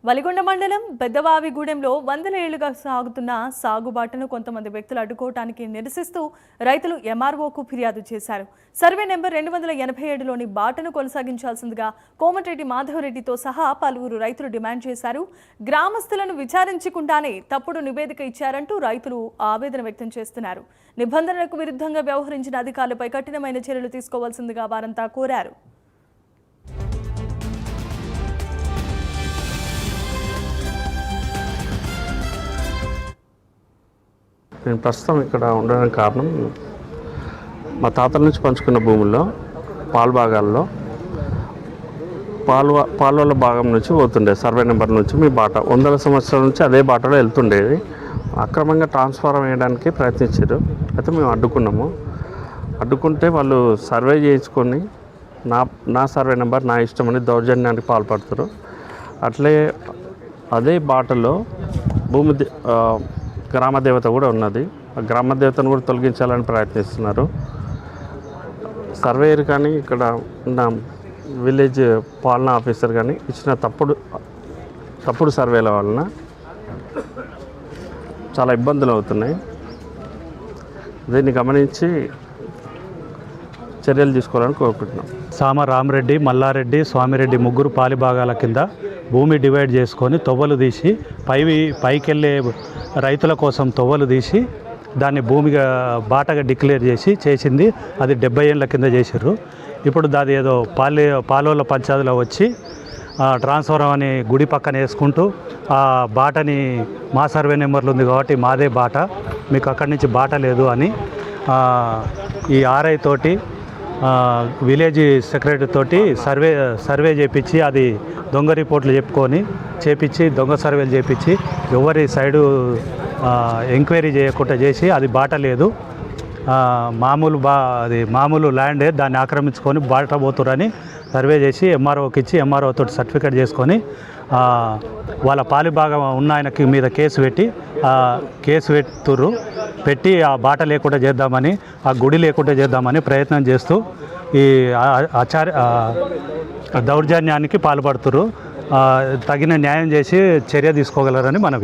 వలిగొండ మండలం పెద్దవావిగూడెంలో వందల ఏళ్లుగా సాగుతున్న సాగుబాటును కొంతమంది వ్యక్తులు అడ్డుకోవటానికి నిరసిస్తూ రైతులు ఎంఆర్ఓకు ఫిర్యాదు చేశారు. సర్వే నెంబర్ 287లోని బాటను కొనసాగించాల్సిందిగా కోమటిరెడ్డి మాధవరెడ్డితో సహా పలువురు రైతులు డిమాండ్ చేశారు. గ్రామస్తులను విచారించకుండానే తప్పుడు నివేదిక ఇచ్చారంటూ రైతులు ఆవేదన వ్యక్తం చేస్తున్నారు. నిబంధనలకు విరుద్ధంగా వ్యవహరించిన అధికారులపై కఠినమైన చర్యలు తీసుకోవాల్సిందిగా వారంతా కోరారు. నేను ప్రస్తుతం ఇక్కడ ఉండడానికి కారణం మా తాతల నుంచి పంచుకున్న భూముల్లో పాలు భాగాల్లో పాలవల భాగం నుంచి పోతుండే సర్వే నెంబర్ నుంచి మీ బాట 100 సంవత్సరాల నుంచి అదే బాటలో వెళ్తుండేది. అక్రమంగా ట్రాన్స్ఫారం వేయడానికి ప్రయత్నించారు. అయితే మేము అడ్డుకుంటే వాళ్ళు సర్వే చేయించుకొని నా సర్వే నెంబర్ నా ఇష్టమని దౌర్జన్యానికి పాల్పడుతారు. అట్లే అదే బాటలో భూమి గ్రామ దేవత కూడా ఉన్నది. ఆ గ్రామ దేవతను కూడా తొలగించాలని ప్రయత్నిస్తున్నారు. సర్వేయర్ కానీ ఇక్కడ ఉన్న విలేజ్ పాలనా ఆఫీసర్ కానీ ఇచ్చిన తప్పుడు సర్వేల వలన చాలా ఇబ్బందులు అవుతున్నాయి. దీన్ని గమనించి చర్యలు తీసుకోవాలని కోరుకుంటున్నాం. సామ రామరెడ్డి, మల్లారెడ్డి, స్వామిరెడ్డి ముగ్గురు పాలిభాగాల కింద భూమి డివైడ్ చేసుకొని తొవ్వలు తీసి పైకెళ్ళే రైతుల కోసం తొవ్వలు తీసి దాన్ని భూమిగా బాటగా డిక్లేర్ చేసింది. అది 70 ఏళ్ళ కింద చేసారు. ఇప్పుడు దాది ఏదో పాలోళ్ళ పంచాయతీలో వచ్చి ట్రాన్స్ఫర్ అని గుడి పక్కన వేసుకుంటూ ఆ బాటని మా సర్వే నెంబర్లు ఉంది కాబట్టి మాదే బాట, మీకు అక్కడి నుంచి బాట లేదు అని ఈ ఆర్ఐ తోటి విలేజ్ సెక్రటరీ తోటి సర్వే చేపించి అది దొంగ రిపోర్ట్లు చేపించి దొంగ సర్వేలు చేపించి ఎవరి సైడు ఎంక్వైరీ చేయకుండా చేసి అది బాట లేదు, అది మామూలు ల్యాండే, దాన్ని ఆక్రమించుకొని బాట పోతురని సర్వే చేసి ఎంఆర్ఓకి ఇచ్చి ఎంఆర్ఓ తోటి సర్టిఫికేట్ చేసుకొని వాళ్ళ పాలిభాగం ఉన్న ఆయనకి మీద కేసు పెట్టి ఆ బాట లేకుండా చేద్దామని, ఆ గుడి లేకుండా చేద్దామని ప్రయత్నం చేస్తూ ఈ దౌర్జన్యానికి పాల్పడుతున్నారు. తగిన న్యాయం చేసి చర్య తీసుకోగలరని మనవి.